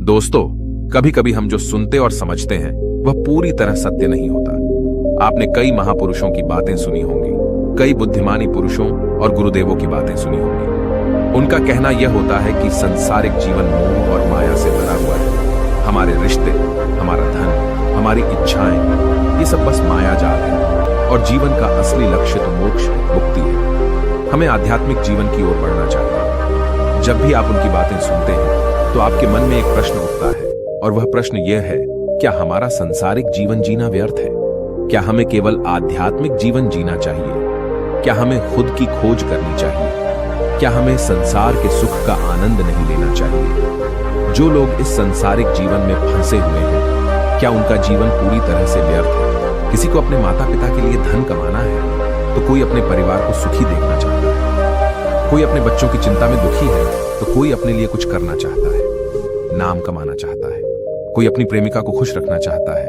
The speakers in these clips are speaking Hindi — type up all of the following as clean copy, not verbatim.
दोस्तों, कभी कभी हम जो सुनते और समझते हैं वह पूरी तरह सत्य नहीं होता। आपने कई महापुरुषों की बातें सुनी होंगी, कई बुद्धिमानी पुरुषों और गुरुदेवों की बातें सुनी होंगी। उनका कहना यह होता है कि संसारिक जीवन मोह और माया से भरा हुआ है। हमारे रिश्ते, हमारा धन, हमारी इच्छाएं, ये सब बस माया जाल है और जीवन का असली लक्ष्य तो मोक्ष, मुक्ति है। हमें आध्यात्मिक जीवन की ओर बढ़ना चाहिए। जब भी आप उनकी बातें सुनते हैं तो आपके मन में एक प्रश्न उठता है, और वह प्रश्न यह है, क्या हमारा संसारिक जीवन जीना व्यर्थ है? क्या हमें केवल आध्यात्मिक जीवन जीना चाहिए? क्या हमें खुद की खोज करनी चाहिए? क्या हमें संसार के सुख का आनंद नहीं लेना चाहिए? जो लोग इस संसारिक जीवन में फंसे हुए हैं, क्या उनका जीवन पूरी तरह से व्यर्थ है? किसी को अपने माता पिता के लिए धन कमाना है तो कोई अपने परिवार को सुखी देखना चाहता है, कोई अपने बच्चों की चिंता में दुखी है तो कोई अपने लिए कुछ करना चाहता है, नाम कमाना चाहता है, कोई अपनी प्रेमिका को खुश रखना चाहता है,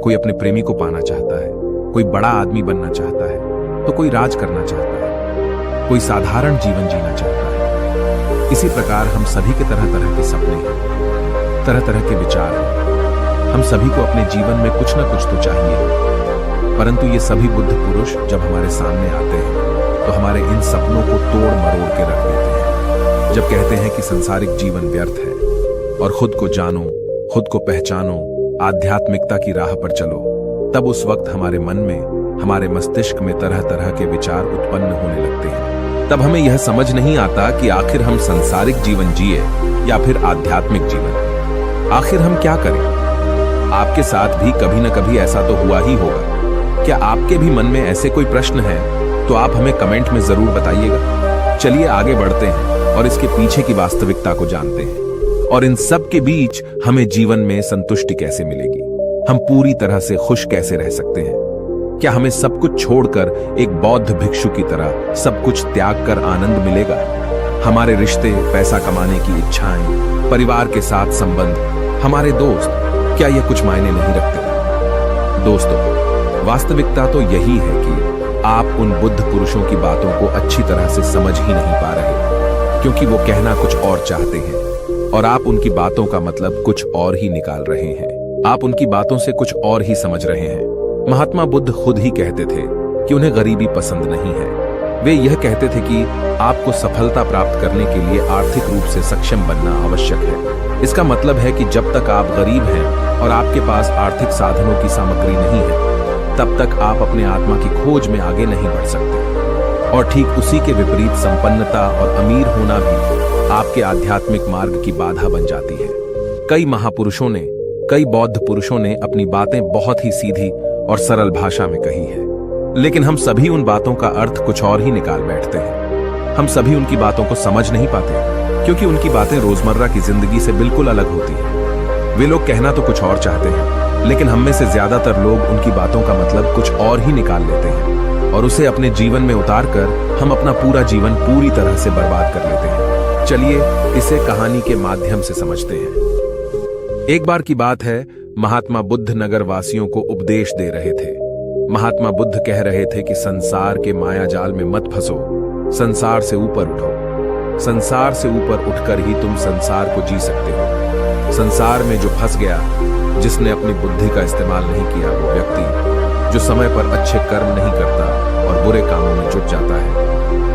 कोई अपने प्रेमी को पाना चाहता है, कोई बड़ा आदमी बनना चाहता है तो कोई राज करना चाहता है, कोई साधारण जीवन जीना चाहता है। इसी प्रकार हम सभी के तरह तरह के सपने हैं, तरह तरह के विचार हैं। हम सभी को अपने जीवन में कुछ ना कुछ तो चाहिए, परंतु ये सभी बुद्ध पुरुष जब हमारे सामने आते हैं तो हमारे इन सपनों को तोड़ मरोड़ के रख देते हैं। जब कहते हैं कि संसारिक जीवन व्यर्थ है और खुद को जानो, खुद को पहचानो, आध्यात्मिकता की राह पर चलो, तब उस वक्त हमारे मन में, हमारे मस्तिष्क में तरह तरह के विचार उत्पन्न होने लगते हैं। तब हमें यह समझ नहीं आता कि आखिर हम संसारिक जीवन जिए या फिर आध्यात्मिक जीवन। आखिर हम क्या करें? आपके साथ भी कभी न कभी ऐसा तो हुआ ही होगा। क्या आपके भी मन में ऐसे कोई प्रश्न हैं तो आप हमें कमेंट में जरूर बताइएगा। चलिए आगे बढ़ते हैं और इसके पीछे की वास्तविकता को जानते हैं, और इन सब के बीच हमें जीवन में संतुष्टि कैसे मिलेगी, हम पूरी तरह से खुश कैसे रह सकते हैं। क्या हमें सब कुछ छोड़कर एक बौद्ध भिक्षु की तरह सब कुछ त्याग कर आनंद मिलेगा? हमारे रिश्ते, पैसा कमाने की इच्छाएं, परिवार के साथ संबंध, हमारे दोस्त, क्या यह कुछ मायने नहीं रखते? दोस्तों, वास्तविकता तो यही है कि आप उन बुद्ध पुरुषों की बातों को अच्छी तरह से समझ ही नहीं पा रहे, क्योंकि वो कहना कुछ और चाहते हैं और आप उनकी बातों का मतलब कुछ और ही निकाल रहे हैं। आप उनकी बातों से कुछ और ही समझ रहे हैं। महात्मा बुद्ध खुद ही कहते थे कि उन्हें गरीबी पसंद नहीं है। वे यह कहते थे कि आपको सफलता प्राप्त करने के लिए आर्थिक रूप से सक्षम बनना आवश्यक है। इसका मतलब है कि जब तक आप गरीब हैं और आपके पास आर्थिक साधनों की सामग्री नहीं है, तब तक आप अपने आत्मा की खोज में आगे नहीं बढ़ सकते। और ठीक उसी के विपरीत संपन्नता और अमीर होना भी आपके आध्यात्मिक मार्ग की बाधा बन जाती है। कई महापुरुषों ने, कई बौद्ध पुरुषों ने अपनी बातें बहुत ही सीधी और सरल भाषा में कही है, लेकिन हम सभी उन बातों का अर्थ कुछ और ही निकाल बैठते हैं। हम सभी उनकी बातों को समझ नहीं पाते, क्योंकि उनकी बातें रोजमर्रा की जिंदगी से बिल्कुल अलग होती हैं। वे लोग कहना तो कुछ और चाहते हैं, लेकिन हम में से ज्यादातर लोग उनकी बातों का मतलब कुछ और ही निकाल लेते हैं और उसे अपने जीवन में उतार कर हम अपना पूरा जीवन पूरी तरह से बर्बाद कर लेते हैं। चलिए इसे कहानी के माध्यम से समझते हैं। एक बार की बात है, महात्मा बुद्ध नगर वासियों को उपदेश दे रहे थे। महात्मा बुद्ध कह रहे थे कि संसार के माया जाल में मत फंसो, संसार से ऊपर उठो। संसार से ऊपर उठकर ही तुम संसार को जी सकते हो। संसार में जो फंस गया, जिसने अपनी बुद्धि का इस्तेमाल नहीं किया, वो व्यक्ति जो समय पर अच्छे कर्म नहीं करता और बुरे कामों में जुट जाता है,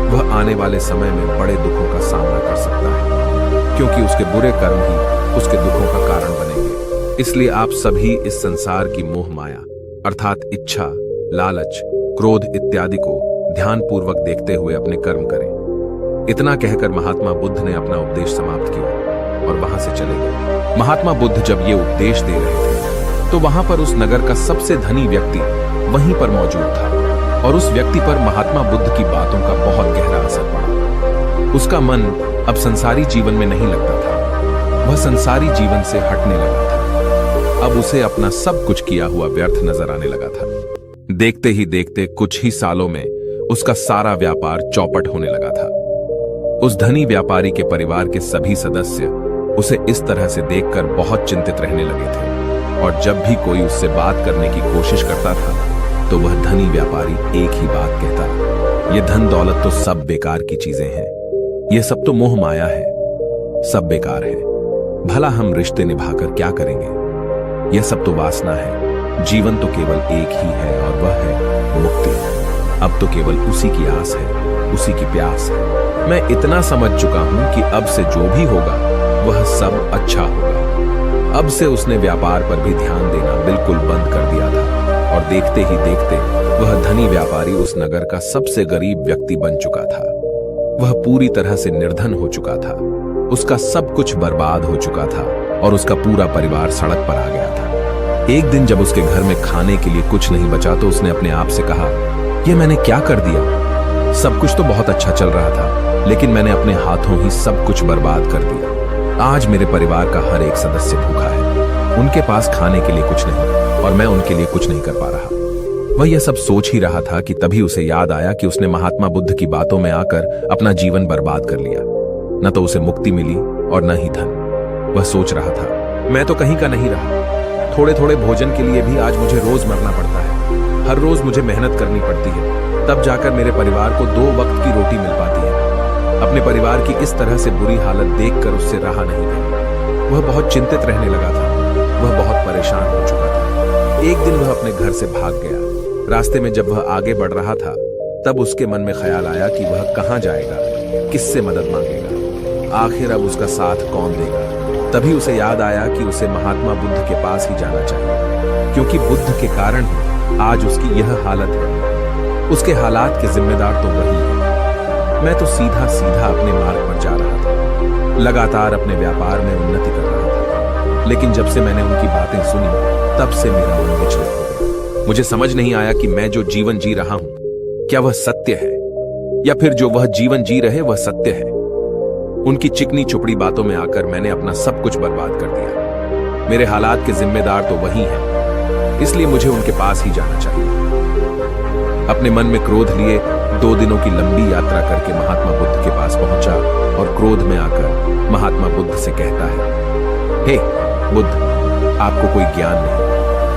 वह आने वाले समय में बड़े दुखों का सामना कर सकता है, क्योंकि उसके बुरे कर्म ही उसके दुखों का कारण बनेंगे। इसलिए आप सभी इस संसार की मोह माया अर्थात इच्छा, लालच, क्रोध इत्यादि को ध्यानपूर्वक देखते हुए अपने कर्म करें। इतना कहकर महात्मा बुद्ध ने अपना उपदेश समाप्त किया और वहां से चले गए। महात्मा बुद्ध जब ये उपदेश दे रहे थे तो वहां पर उस नगर का सबसे धनी व्यक्ति वहीं पर मौजूद था, और उस व्यक्ति पर महात्मा बुद्ध की बातों का बहुत गहरा असर पड़ा। उसका मन अब संसारी जीवन में नहीं लगता था, वह संसारी जीवन से हटने लगा था। अब उसे अपना सब कुछ किया हुआ व्यर्थ नजर आने लगा था। देखते ही देखते कुछ ही सालों में उसका सारा व्यापार चौपट होने लगा था। उस धनी व्यापारी के परिवार के सभी सदस्य उसे इस तरह से देखकर बहुत चिंतित रहने लगे थे, और जब भी कोई उससे बात करने की कोशिश करता था तो वह धनी व्यापारी एक ही बात कहता, ये धन दौलत तो सब बेकार की चीजें हैं, ये सब तो मोह माया है, सब बेकार है। भला हम रिश्ते निभाकर क्या करेंगे? यह सब तो वासना है। जीवन तो केवल एक ही है और वह है मुक्ति। अब तो केवल उसी की आस है, उसी की प्यास है। मैं इतना समझ चुका हूं कि अब से जो भी होगा वह सब अच्छा होगा। अब से उसने व्यापार पर भी ध्यान देना बिल्कुल बंद कर दिया था और देखते ही देखते वह धनी व्यापारी उस नगर का सबसे गरीब व्यक्ति बन चुका था। वह पूरी तरह से निर्धन हो चुका था। उसका सब कुछ बर्बाद हो चुका था और उसका पूरा परिवार सड़क पर आ गया था। एक दिन जब उसके घर में खाने के लिए कुछ नहीं बचा तो उसने अपने आप से कहा, यह मैंने क्या कर दिया? सब कुछ तो बहुत अच्छा चल रहा था, लेकिन मैंने अपने हाथों ही सब कुछ बर्बाद कर दिया। आज मेरे परिवार का हर एक सदस्य भूखा है। उनके पास खाने के लिए कुछ नहीं और मैं उनके लिए कुछ नहीं कर पा रहा। वह यह सब सोच ही रहा था कि तभी उसे याद आया कि उसने महात्मा बुद्ध की बातों में आकर अपना जीवन बर्बाद कर लिया। न तो उसे मुक्ति मिली और न ही धन। वह सोच रहा था, मैं तो कहीं का नहीं रहा। थोड़े थोड़े भोजन के लिए भी आज मुझे रोज मरना पड़ता है। हर रोज मुझे मेहनत करनी पड़ती है, तब जाकर मेरे परिवार को 2 वक्त की रोटी मिल पाती है। अपने परिवार की इस तरह से बुरी हालत देखकर उससे रहा नहीं गया। वह बहुत चिंतित रहने लगा था। वह बहुत परेशान हो चुका था। एक दिन वह अपने घर से भाग गया। रास्ते में जब वह आगे बढ़ रहा था तब उसके मन में ख्याल आया कि वह कहां जाएगा, किससे मदद मांगेगा, आखिर अब उसका साथ कौन देगा। तभी उसे याद आया कि उसे महात्मा बुद्ध के पास ही जाना चाहिए, क्योंकि बुद्ध के कारण ही आज उसकी यह हालत है। उसके हालात के जिम्मेदार तो वही है। मैं तो सीधा सीधा अपने मार्ग पर जा रहा था, लगातार अपने व्यापार में उन्नति कर रहा था। लेकिन जब से मैंने उनकी बातें सुनी तब से मेरा मन विचलित हो गया। मुझे समझ नहीं आया कि मैं जो जीवन जी रहा हूं क्या वह सत्य है, या फिर जो वह जीवन जी रहे वह सत्य है। उनकी चिकनी चुपड़ी बातों में आकर मैंने अपना सब कुछ बर्बाद कर दिया। मेरे हालात के जिम्मेदार तो वही हैं, इसलिए मुझे उनके पास ही जाना चाहिए। अपने मन में क्रोध लिए 2 दिनों की लंबी यात्रा करके महात्मा बुद्ध के पास पहुंचा और क्रोध में आकर महात्मा बुद्ध से कहता है, हे बुद्ध, आपको कोई ज्ञान नहीं,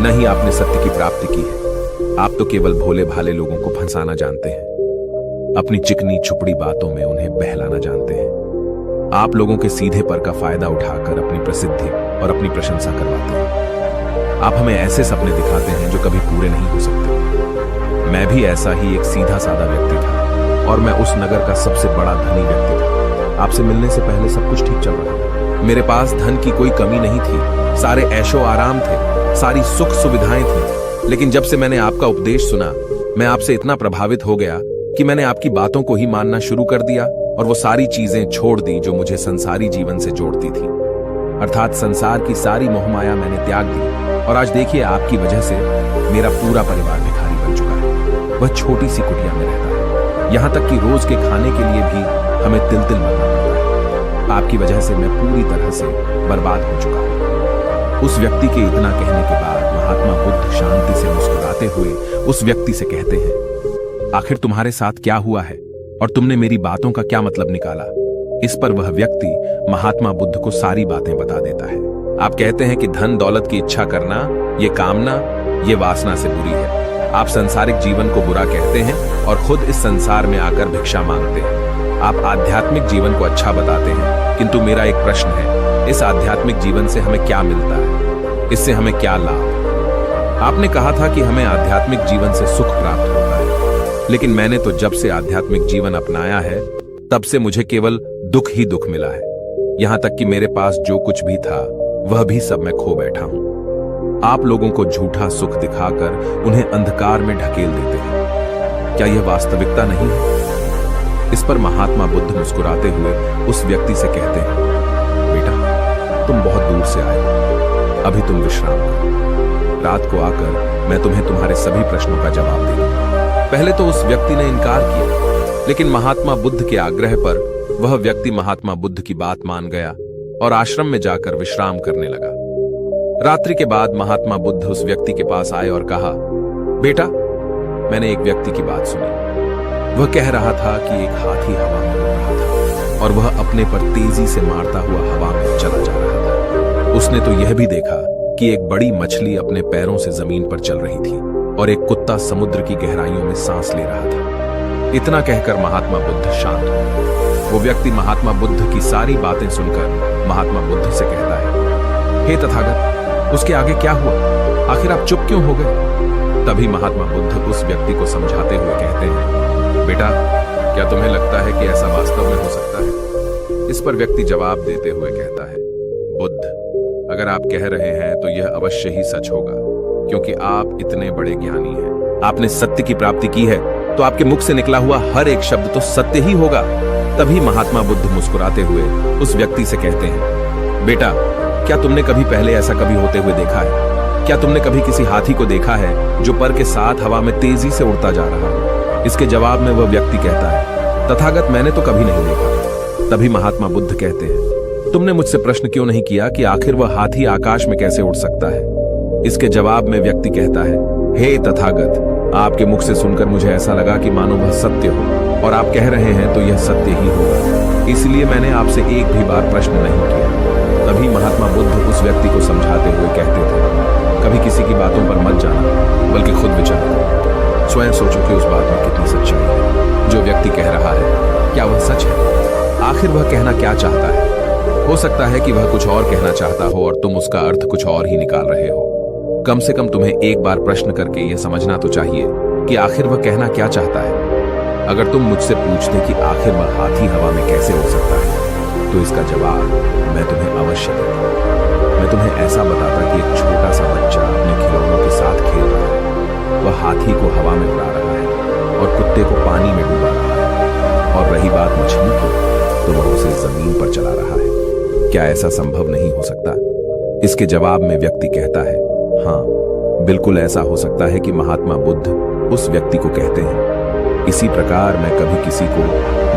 न ही आपने सत्य की प्राप्ति की है। आप तो केवल भोले भाले लोगों को फंसाना जानते हैं, अपनी चिकनी छुपड़ी बातों में उन्हें बहलाना जानते हैं। आप लोगों के सीधे पर का फायदा उठाकर अपनी प्रसिद्धि और अपनी प्रशंसा करवाते हैं। आप हमें ऐसे सपने दिखाते हैं जो कभी पूरे नहीं हो सकते। मैं भी ऐसा ही एक सीधा साधा व्यक्ति था और मैं उस नगर का सबसे बड़ा धनी व्यक्ति था। आपसे मिलने से पहले सब कुछ ठीक चल रहा था। मेरे पास धन की कोई कमी नहीं थी, सारे ऐशो आराम थे, सारी सुख सुविधाएं थी। लेकिन जब से मैंने आपका उपदेश सुना, मैं आपसे इतना प्रभावित हो गया कि मैंने आपकी बातों को ही मानना शुरू कर दिया और वो सारी चीजें छोड़ दी जो मुझे संसारी जीवन से जोड़ती थी। अर्थात संसार की सारी मोहमाया मैंने त्याग दी और आज देखिए आपकी वजह से मेरा पूरा परिवार भिखारी बन चुका है। वह छोटी सी कुटिया में रहता है, यहाँ तक कि रोज के खाने के लिए भी हमें तिल तिल मरना पड़ता है। आपकी वजह से मैं पूरी तरह से बर्बाद हो चुका हूँ। उस व्यक्ति के इतना कहने के बाद महात्मा बुद्ध शांति से मुस्कुराते हुए उस व्यक्ति से कहते हैं, आखिर तुम्हारे साथ क्या हुआ है और तुमने मेरी बातों का क्या मतलब निकाला? इस पर वह व्यक्ति महात्मा बुद्ध को सारी बातें बता देता है। आप कहते हैं कि धन दौलत की इच्छा करना, ये कामना, ये वासना से बुरी है। आप सांसारिक जीवन को बुरा कहते हैं और खुद इस संसार में आकर भिक्षा मांगते हैं। आप आध्यात्मिक जीवन को अच्छा बताते हैं, किंतु मेरा एक प्रश्न है, इस आध्यात्मिक जीवन से हमें क्या मिलता है? इससे हमें क्या लाभ? आपने कहा था कि हमें आध्यात्मिक जीवन से सुख प्राप्त होता है, लेकिन मैंने तो जब से आध्यात्मिक जीवन अपनाया है तब से मुझे केवल दुख ही दुख मिला है। यहां तक कि मेरे पास जो कुछ भी था वह भी सब मैं खो बैठा हूं। आप लोगों को झूठा सुख दिखाकर उन्हें अंधकार में ढकेल देते हैं। क्या यह वास्तविकता नहीं है? इस पर महात्मा बुद्ध मुस्कुराते हुए उस व्यक्ति से कहते हैं, बेटा, तुम बहुत दूर से आए हो, अभी तुम विश्राम करो। रात को आकर मैं तुम्हें तुम्हारे सभी प्रश्नों का जवाब दूंगा। पहले तो उस व्यक्ति ने इनकार किया, लेकिन महात्मा बुद्ध के आग्रह पर वह व्यक्ति महात्मा बुद्ध की बात मान गया और आश्रम में जाकर विश्राम करने लगा। रात्रि के बाद महात्मा बुद्ध उस व्यक्ति के पास आए और कहा, बेटा, मैंने एक व्यक्ति की बात सुनी। वह कह रहा था कि एक हाथी हवा में उड़ रहा था और वह अपने पर तेजी से मारता हुआ हवा में चला जा रहा था। उसने तो यह भी देखा कि एक बड़ी मछली अपने पैरों से जमीन पर चल रही थी और एक कुत्ता समुद्र की गहराइयों में सांस ले रहा था। इतना कहकर महात्मा बुद्ध शांत हो गए। वो व्यक्ति महात्मा बुद्ध की सारी बातें सुनकर महात्मा बुद्ध से कहता है, हे तथागत, उसके आगे क्या हुआ? आखिर आप चुप क्यों हो गए? तभी महात्मा बुद्ध उस व्यक्ति को समझाते हुए कहते हैं, बेटा, क्या तुम्हें लगता है कि ऐसा वास्तव में हो सकता है? इस पर व्यक्ति जवाब देते हुए कहता है, बुद्ध, अगर आप कह रहे हैं तो यह अवश्य ही सच होगा, क्योंकि आप इतने बड़े ज्ञानी हैं। आपने सत्य की प्राप्ति की है, तो आपके मुख से निकला हुआ हर एक शब्द तो सत्य ही होगा। तभी महात्मा बुद्ध मुस्कुराते हुए उस व्यक्ति से कहते हैं, बेटा, क्या तुमने कभी पहले ऐसा कभी होते हुए देखा है? क्या तुमने कभी किसी हाथी को देखा है जो पर के साथ हवा में तेजी से उड़ता जा रहा हो? इसके जवाब में वह व्यक्ति कहता है, तथागत, मैंने तो कभी नहीं देखा। तभी महात्मा बुद्ध कहते हैं, तुमने मुझसे प्रश्न क्यों नहीं किया कि आखिर वह हाथी आकाश में कैसे उड़ सकता है? इसके जवाब में व्यक्ति कहता है, हे तथागत, आपके मुख से सुनकर मुझे ऐसा लगा कि मानो वह सत्य हो, और आप कह रहे हैं तो यह सत्य ही होगा, इसलिए मैंने आपसे एक भी बार प्रश्न नहीं किया। तभी महात्मा बुद्ध उस व्यक्ति को समझाते हुए कहते थे, कभी किसी की बातों पर मत जाना, बल्कि खुद विचार करो। स्वयं सोचो कि उस बात में कितनी सच्चाई है। जो व्यक्ति कह रहा है, क्या वह सच है? आखिर वह कहना क्या चाहता है? हो सकता है कि वह कुछ और कहना चाहता हो और तुम उसका अर्थ कुछ और ही निकाल रहे हो। कम से कम तुम्हें एक बार प्रश्न करके यह समझना तो चाहिए कि आखिर वह कहना क्या चाहता है। अगर तुम मुझसे पूछते कि आखिर वह हाथी हवा में कैसे उड़ सकता है, तो इसका जवाब मैं तुम्हें अवश्य देता। मैं तुम्हें ऐसा बताता कि एक छोटा सा बच्चा अपने खिलौनों के साथ खेल रहा है। वह हाथी को हवा में उड़ा रहा है और कुत्ते को पानी में डुबा रहा है, और रही बात मछली की, तो वह उसे जमीन पर चला रहा है। क्या ऐसा संभव नहीं हो सकता? इसके जवाब में व्यक्ति कहता है, हाँ, बिल्कुल ऐसा हो सकता है कि महात्मा बुद्ध उस व्यक्ति को कहते हैं, इसी प्रकार मैं कभी किसी को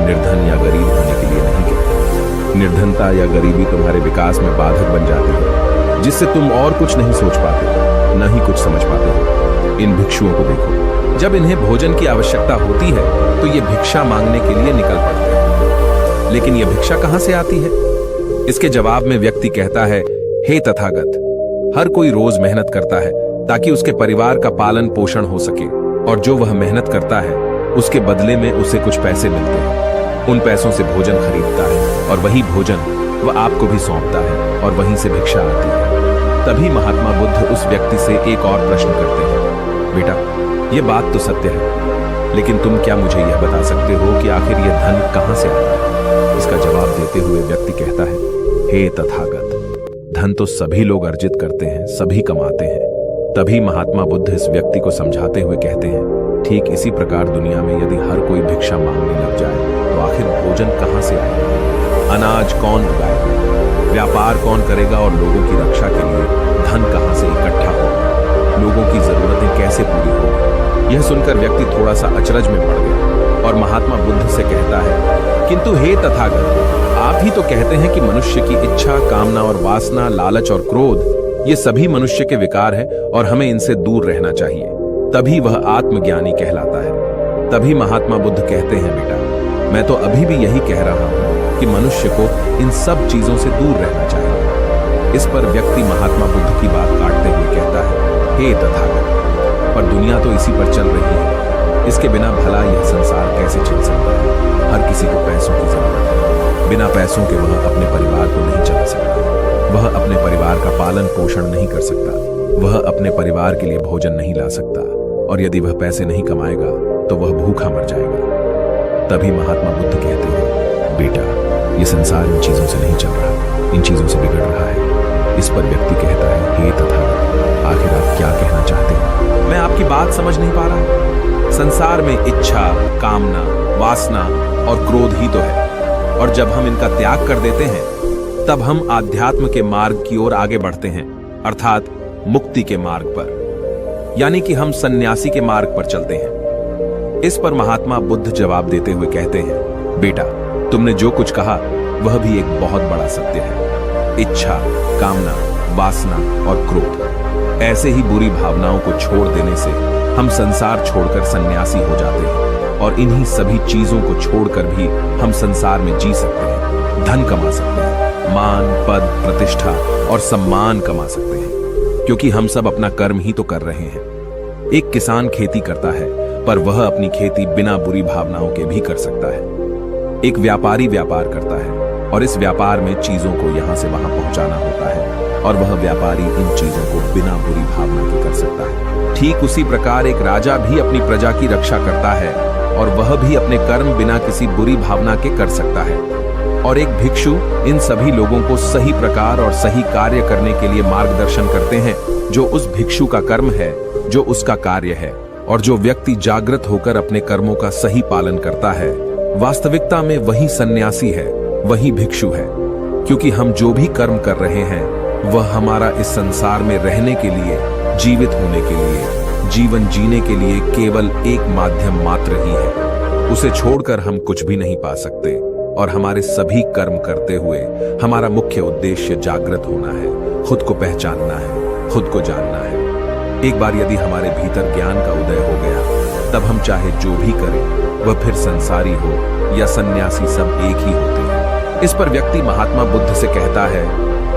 निर्धन या गरीब होने के लिए नहीं कहता। निर्धनता या गरीबी तुम्हारे विकास में बाधक बन जाती है, जिससे तुम और कुछ नहीं सोच पाते, न ही कुछ समझ पाते हो। इन भिक्षुओं को देखो, जब इन्हें भोजन की आवश्यकता होती है तो ये भिक्षा मांगने के लिए निकल पड़ते हैं, लेकिन यह भिक्षा कहां से आती है? इसके जवाब में व्यक्ति कहता है, हे तथागत, हर कोई रोज मेहनत करता है ताकि उसके परिवार का पालन पोषण हो सके, और जो वह मेहनत करता है उसके बदले में उसे कुछ पैसे मिलते हैं। उन पैसों से भोजन खरीदता है, और वही भोजन वह आपको भी सौंपता है, और वहीं से भिक्षा आती है। तभी महात्मा बुद्ध उस व्यक्ति से एक और प्रश्न करते हैं, बेटा, यह बात तो सत्य है, लेकिन तुम क्या मुझे यह बता सकते हो कि आखिर यह धन कहां से आता है? इसका जवाब देते हुए व्यक्ति कहता है, हे तथागत, धन तो सभी लोग अर्जित करते हैं, सभी कमाते हैं। तभी महात्मा बुद्ध इस व्यक्ति को समझाते हुए कहते हैं, ठीक इसी प्रकार दुनिया में यदि हर कोई भिक्षा मांगने लग जाए तो आखिर भोजन कहां से आएगा? अनाज कौन उगाएगा? व्यापार कौन करेगा? और लोगों की रक्षा के लिए धन कहां से इकट्ठा होगा? लोगों की जरूरतें कैसे पूरी होगी? यह सुनकर व्यक्ति थोड़ा सा अचरज में पड़ गया और महात्मा बुद्ध से कहता है, किंतु हे तथागत, आप ही तो कहते हैं कि मनुष्य की इच्छा, कामना और वासना, लालच और क्रोध, ये सभी मनुष्य के विकार हैं और हमें इनसे दूर रहना चाहिए, तभी वह आत्मज्ञानी कहलाता है। तभी महात्मा बुद्ध कहते हैं, बेटा, मैं तो अभी भी यही कह रहा हूं कि मनुष्य को इन सब चीजों से दूर रहना चाहिए। इस पर व्यक्ति महात्मा बुद्ध की बात काटते हुए कहता है, हे तथागत, पर दुनिया तो इसी पर चल रही है, इसके बिना भला यह संसार कैसे चल सकता है? हर किसी को पैसों की जरूरत है, बिना पैसों के वह अपने परिवार को नहीं चला सकता, वह अपने परिवार का पालन पोषण नहीं कर सकता, वह अपने परिवार के लिए भोजन नहीं ला सकता, और यदि वह पैसे नहीं कमाएगा तो वह भूखा मर जाएगा। तभी महात्मा बुद्ध कहते हैं, बेटा, यह संसार इन चीजों से नहीं चल रहा, इन चीजों से बिगड़ रहा है। इस पर व्यक्ति कहता है, हे तथागत, आखिर आप क्या कहना चाहते हैं? मैं आपकी बात समझ नहीं पा रहा। संसार में इच्छा, कामना, वासना और क्रोध ही तो है, और जब हम इनका त्याग कर देते हैं तब हम आध्यात्म के मार्ग की ओर आगे बढ़ते हैं, अर्थात मुक्ति के मार्ग पर, यानी कि हम सन्यासी के मार्ग पर चलते हैं। इस पर महात्मा बुद्ध जवाब देते हुए कहते हैं, बेटा, तुमने जो कुछ कहा वह भी एक बहुत बड़ा सत्य है। इच्छा, कामना, वासना और क्रोध, ऐसे ही बुरी भावनाओं को छोड़ देने से हम संसार छोड़कर सन्यासी हो जाते हैं, और इन्हीं सभी चीजों को छोड़कर भी हम संसार में जी सकते हैं, धन कमा सकते हैं, मान, पद, प्रतिष्ठा और सम्मान कमा सकते हैं, क्योंकि हम सब अपना कर्म ही तो कर रहे हैं। एक किसान खेती करता है, पर वह अपनी खेती बिना बुरी भावनाओं के भी कर सकता है। एक व्यापारी व्यापार करता है, और इस व्यापार में चीजों को यहां से वहां पहुंचाना होता है, और वह व्यापारी इन चीजों को बिना बुरी भावना के कर सकता है। ठीक उसी प्रकार एक राजा भी अपनी प्रजा की रक्षा करता है और वह भी अपने कर्म बिना किसी बुरी भावना के कर सकता है। और एक भिक्षु इन सभी लोगों को सही प्रकार और सही कार्य करने के लिए मार्गदर्शन करते हैं, जो उस भिक्षु का कर्म है, जो उसका कार्य है। और जो व्यक्ति जागृत होकर अपने कर्मों का सही पालन करता है, वास्तविकता में वही सन्यासी है, वही भिक्षु है। क्योंकि हम जो भी कर्म कर रहे हैं वह हमारा इस संसार में रहने के लिए, जीवित होने के लिए, जीवन जीने के लिए केवल एक माध्यम मात्र ही है। उसे छोड़कर हम कुछ भी नहीं पा सकते। और हमारे सभी कर्म करते हुए हमारा मुख्य उद्देश्य जागृत होना है, खुद को पहचानना है, खुद को जानना है। एक बार यदि हमारे भीतर ज्ञान का उदय हो गया, तब हम चाहे जो भी करें, वह फिर संसारी हो या सन्यासी, सब एक ही होते हैं। इस पर व्यक्ति महात्मा बुद्ध से कहता है,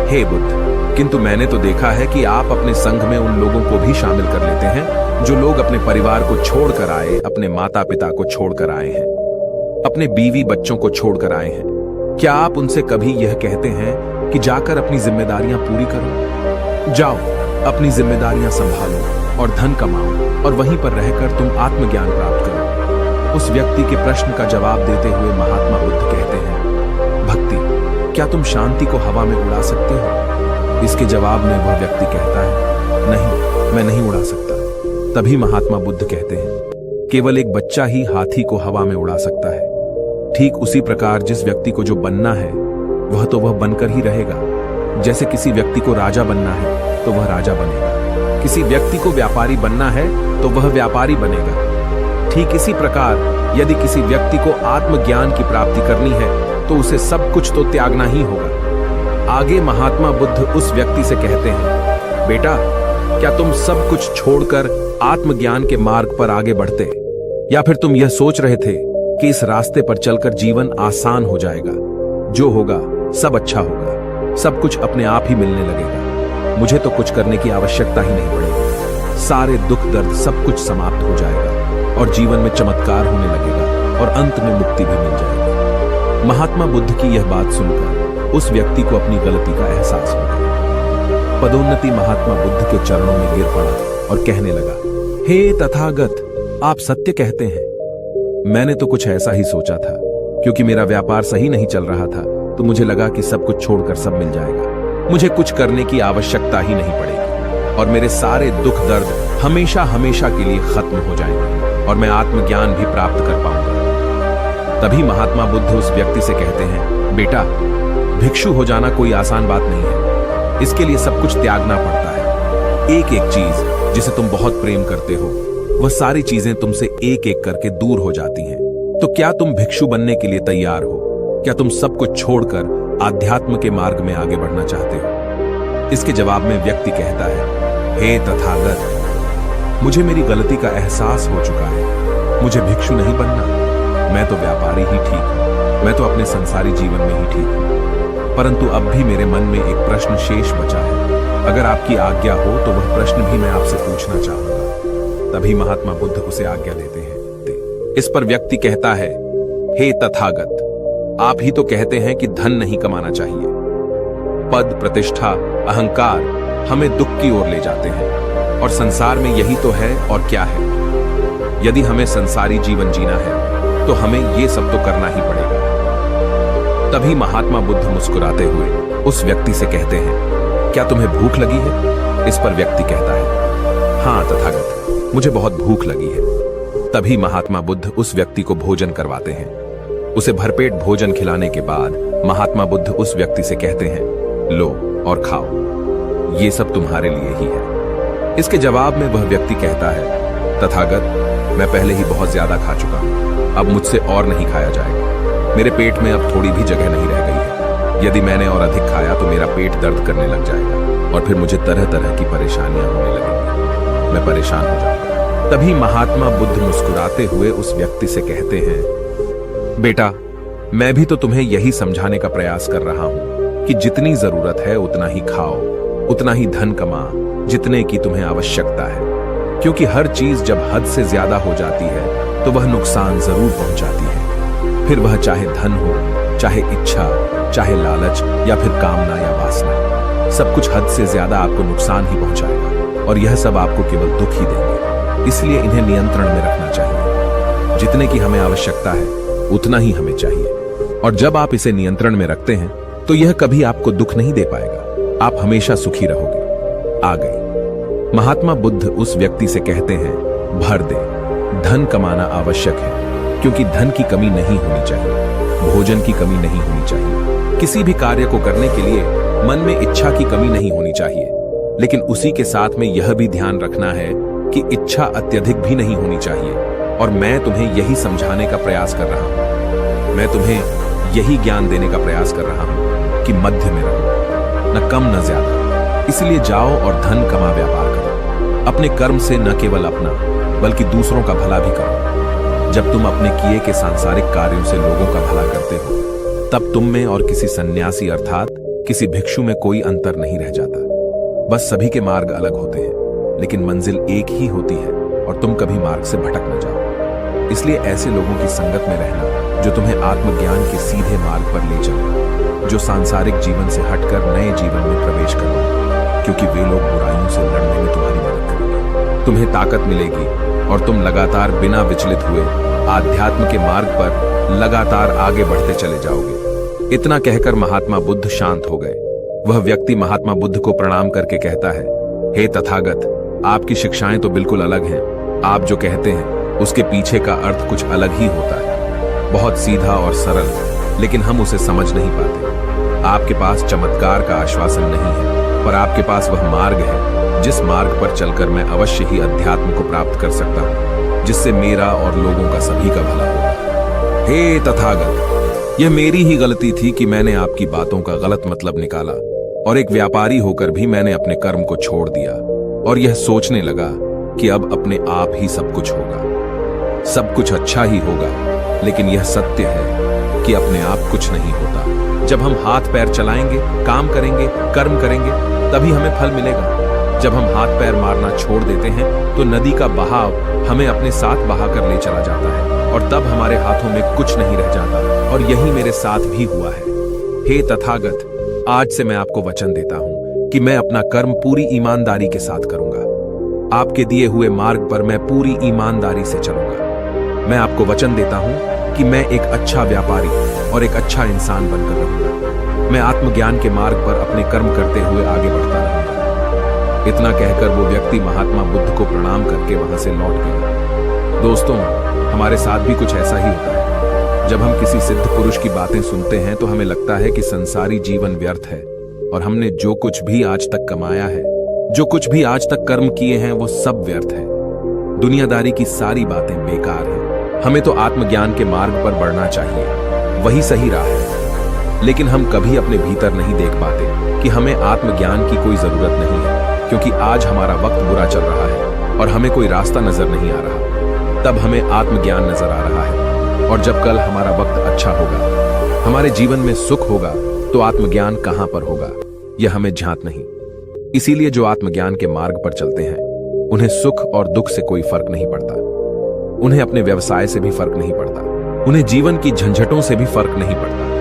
हे बुद्ध, किंतु मैंने तो देखा है कि आप अपने संघ में उन लोगों को भी शामिल कर लेते हैं जो लोग अपने परिवार को छोड़कर आए, अपने माता पिता को छोड़कर आए हैं, अपने बीवी बच्चों को छोड़कर आए हैं। क्या आप उनसे कभी यह कहते हैं कि जाकर अपनी जिम्मेदारियां पूरी करो? जाओ, अपनी जिम्मेदारियां संभालो और धन कमाओ और वहीं पर रहकर तुम आत्मज्ञान प्राप्त करो। उस व्यक्ति के प्रश्न का जवाब देते हुए महात्मा बुद्ध कहते हैं, भक्ति, क्या तुम शांति को हवा में उड़ा सकते हो? इसके जवाब में वह व्यक्ति कहता है, नहीं, मैं नहीं उड़ा सकता। तभी महात्मा बुद्ध कहते हैं, केवल एक बच्चा ही हाथी को हवा में उड़ा सकता है। ठीक उसी प्रकार जिस व्यक्ति को जो बनना है वह बनकर ही रहेगा। जैसे किसी व्यक्ति को राजा बनना है तो वह राजा बनेगा, किसी व्यक्ति को व्यापारी बनना है तो वह व्यापारी बनेगा। ठीक इसी प्रकार यदि किसी व्यक्ति को आत्मज्ञान की प्राप्ति करनी है तो उसे सब कुछ तो त्यागना ही होगा। आगे महात्मा बुद्ध उस व्यक्ति से कहते हैं, बेटा, क्या तुम सब कुछ छोड़कर आत्मज्ञान के मार्ग पर आगे बढ़ते, या फिर तुम यह सोच रहे थे कि इस रास्ते पर चलकर जीवन आसान हो जाएगा, जो होगा सब अच्छा होगा, सब कुछ अपने आप ही मिलने लगेगा, मुझे तो कुछ करने की आवश्यकता ही नहीं पड़ेगी, सारे दुख दर्द सब कुछ समाप्त हो जाएगा और जीवन में चमत्कार होने लगेगा और अंत में मुक्ति भी मिल जाएगी। महात्मा बुद्ध की यह बात सुनकर उस व्यक्ति को अपनी गलती का एहसास हो गया। पदोन्नति महात्मा बुद्ध के चरणों में गिर पड़ा और कहने लगा, हे तथागत, आप सत्य कहते हैं। मैंने तो कुछ ऐसा ही सोचा था, क्योंकि मेरा व्यापार सही नहीं चल रहा था तो मुझे लगा कि सब कुछ छोड़कर सब मिल जाएगा, मुझे कुछ करने की आवश्यकता ही नहीं पड़ेगी और मेरे सारे दुख दर्द हमेशा हमेशा के लिए खत्म हो जाएंगे और मैं आत्मज्ञान भी प्राप्त कर पाऊंगा। तभी महात्मा बुद्ध उस व्यक्ति से कहते हैं, बेटा, भिक्षु हो जाना कोई आसान बात नहीं है, इसके लिए सब कुछ त्यागना पड़ता है। एक एक चीज जिसे तुम बहुत प्रेम करते हो, वह सारी चीजें तुमसे एक एक करके दूर हो जाती हैं। तो क्या तुम भिक्षु बनने के लिए तैयार हो? क्या तुम सब कुछ छोड़कर आध्यात्म के मार्ग में आगे बढ़ना चाहते हो? इसके जवाब में व्यक्ति कहता है, हे तथागत, मुझे मेरी गलती का एहसास हो चुका है, मुझे भिक्षु नहीं बनना, मैं तो व्यापारी ही ठीक हूं, मैं तो अपने संसारी जीवन में ही ठीक हूं। परंतु अब भी मेरे मन में एक प्रश्न शेष बचा है, अगर आपकी आज्ञा हो तो वह प्रश्न भी मैं आपसे पूछना चाहूंगा। तभी महात्मा बुद्ध उसे आज्ञा देते हैं। इस पर व्यक्ति कहता है, हे तथागत, आप ही तो कहते हैं कि धन नहीं कमाना चाहिए, पद, प्रतिष्ठा, अहंकार हमें दुख की ओर ले जाते हैं और संसार में यही तो है और क्या है। यदि हमें संसारी जीवन जीना है तो हमें ये सब तो करना ही पड़ेगा। तभी महात्मा बुद्ध मुस्कुराते हुए उस व्यक्ति से कहते हैं, क्या तुम्हें भूख लगी है? इस पर व्यक्ति कहता है, हाँ तथागत, मुझे बहुत भूख लगी है। तभी महात्मा बुद्ध उस व्यक्ति को भोजन करवाते हैं। उसे भरपेट भोजन खिलाने के बाद महात्मा बुद्ध उस व्यक्ति से कहते हैं, लो और खाओ, ये सब तुम्हारे लिए ही है। इसके जवाब में वह व्यक्ति कहता है, तथागत, मैं पहले ही बहुत ज्यादा खा चुका हूं, अब मुझसे और नहीं खाया जाएगा, मेरे पेट में अब थोड़ी भी जगह नहीं रह गई है। यदि मैंने और अधिक खाया तो मेरा पेट दर्द करने लग जाएगा और फिर मुझे तरह तरह की परेशानियां होने लगेंगी, मैं परेशान हो जाऊंगा। तभी महात्मा बुद्ध मुस्कुराते हुए उस व्यक्ति से कहते हैं, बेटा, मैं भी तो तुम्हें यही समझाने का प्रयास कर रहा हूं कि जितनी जरूरत है उतना ही खाओ, उतना ही धन कमा जितने की तुम्हें आवश्यकता है, क्योंकि हर चीज जब हद से ज्यादा हो जाती है तो वह नुकसान जरूर पहुंचाती है। फिर वह चाहे धन हो, चाहे इच्छा, चाहे लालच या फिर कामना या वासना, सब कुछ हद से ज्यादा आपको नुकसान ही पहुंचाएगा और यह सब आपको केवल दुख ही देंगे। इसलिए इन्हें नियंत्रण में रखना चाहिए। जितने की हमें आवश्यकता है उतना ही हमें चाहिए, और जब आप इसे नियंत्रण में रखते हैं तो यह कभी आपको दुख नहीं दे पाएगा। आप हमेशा सुखी रहोगे। आ गई। महात्मा बुद्ध उस व्यक्ति से कहते हैं, भर दे। धन कमाना आवश्यक है, क्योंकि धन की कमी नहीं होनी चाहिए, भोजन की कमी नहीं होनी चाहिए, किसी भी कार्य को करने के लिए मन में इच्छा की कमी नहीं होनी चाहिए। लेकिन उसी के साथ में यह भी ध्यान रखना है कि इच्छा अत्यधिक भी नहीं होनी चाहिए। और मैं तुम्हें यही समझाने का प्रयास कर रहा हूं, मैं तुम्हें यही ज्ञान देने का प्रयास कर रहा हूं कि मध्य में रहो, न कम न ज्यादा। इसलिए जाओ और धन कमा व्यापार करो। अपने कर्म से न केवल अपना बल्कि दूसरों का भला भी करो। जब तुम अपने किए के सांसारिक कार्यों से लोगों का भला करते हो, तब तुम में और किसी सन्यासी अर्थात किसी भिक्षु में कोई अंतर नहीं रह जाता। बस सभी के मार्ग अलग होते हैं, लेकिन मंजिल एक ही होती है और तुम कभी मार्ग से भटक न जाओ। इसलिए ऐसे लोगों की संगत में रहना जो तुम्हें आत्मज्ञान के सीधे मार्ग पर ले चले, जो सांसारिक जीवन से हटकर नए जीवन में प्रवेश करो, क्योंकि वे लोग बुराइयों से लड़ने में तुम्हारी मदद करेंगे। तुम्हें ताकत मिलेगी और तुम लगातार बिना विचलित हुए आध्यात्म के मार्ग पर लगातार आगे बढ़ते चले जाओगे। इतना कहकर महात्मा बुद्ध शांत हो गए। वह व्यक्ति महात्मा बुद्ध को प्रणाम करके कहता है, हे तथागत, आपकी शिक्षाएं तो बिल्कुल अलग हैं। आप जो कहते हैं उसके पीछे का अर्थ कुछ अलग ही होता है, बहुत सीधा और सरल, लेकिन हम उसे समझ नहीं पाते। आपके पास चमत्कार का आश्वासन नहीं है, पर आपके पास वह मार्ग है जिस मार्ग पर चलकर मैं अवश्य ही अध्यात्म को प्राप्त कर सकता हूं, जिससे मेरा और लोगों का सभी का भला होगा। हे तथागत, यह मेरी ही गलती थी कि मैंने आपकी बातों का गलत मतलब निकाला और एक व्यापारी होकर भी मैंने अपने कर्म को छोड़ दिया और यह सोचने लगा कि अब अपने आप ही सब कुछ होगा, सब कुछ अच्छा ही होगा। लेकिन यह सत्य है कि अपने आप कुछ नहीं होता। जब हम हाथ पैर चलाएंगे, काम करेंगे, कर्म करेंगे, तभी हमें फल मिलेगा। जब हम हाथ पैर मारना छोड़ देते हैं तो नदी का बहाव हमें अपने साथ बहाकर ले चला जाता है और तब हमारे हाथों में कुछ नहीं रह जाता। और यही मेरे साथ भी हुआ है। हे तथागत, आज से मैं आपको वचन देता हूं कि मैं अपना कर्म पूरी ईमानदारी के साथ करूंगा। आपके दिए हुए मार्ग पर मैं पूरी ईमानदारी से चलूंगा। मैं आपको वचन देता हूं कि मैं एक अच्छा व्यापारी और एक अच्छा इंसान बनकर रहूंगा। मैं आत्मज्ञान के मार्ग पर अपने कर्म करते हुए आगे बढ़ता रहूंगा। इतना कहकर वो व्यक्ति महात्मा बुद्ध को प्रणाम करके वहां से लौट गया। दोस्तों, हमारे साथ भी कुछ ऐसा ही होता है। जब हम किसी सिद्ध पुरुष की बातें सुनते हैं तो हमें लगता है कि संसारी जीवन व्यर्थ है और हमने जो कुछ भी आज तक कमाया है, जो कुछ भी आज तक कर्म किए हैं, वो सब व्यर्थ है। दुनियादारी की सारी बातें बेकार हैं। हमें तो आत्मज्ञान के मार्ग पर बढ़ना चाहिए, वही सही राह है। लेकिन हम कभी अपने भीतर नहीं देख पाते कि हमें आत्मज्ञान की कोई जरूरत नहीं है, क्योंकि आज हमारा वक्त बुरा चल रहा है और हमें कोई रास्ता नजर नहीं आ रहा। तब हमें आत्मज्ञान नजर आ रहा है, और जब कल हमारा वक्त अच्छा होगा, हमारे जीवन में सुख होगा, तो आत्मज्ञान कहां पर होगा यह हमें झांक नहीं। इसीलिए जो आत्मज्ञान के मार्ग पर चलते हैं उन्हें सुख और दुख से कोई फर्क नहीं पड़ता, उन्हें अपने व्यवसाय से भी फर्क नहीं पड़ता, उन्हें जीवन की झंझटों से भी फर्क नहीं पड़ता।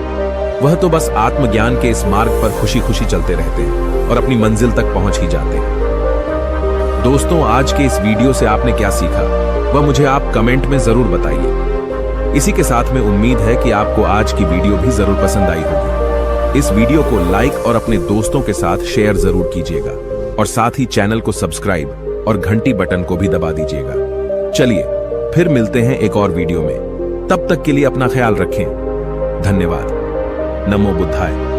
वह तो बस आत्मज्ञान के इस मार्ग पर खुशी खुशी चलते रहते हैं और अपनी मंजिल तक पहुंच ही जाते हैं। दोस्तों, आज के इस वीडियो से आपने क्या सीखा वह मुझे आप कमेंट में जरूर बताइए। इसी के साथ में उम्मीद है कि आपको आज की वीडियो भी जरूर पसंद आई होगी। इस वीडियो को लाइक और अपने दोस्तों के साथ शेयर जरूर कीजिएगा और साथ ही चैनल को सब्सक्राइब और घंटी बटन को भी दबा दीजिएगा। चलिए फिर मिलते हैं एक और वीडियो में। तब तक के लिए अपना ख्याल रखें। धन्यवाद। नमो बुद्धाय।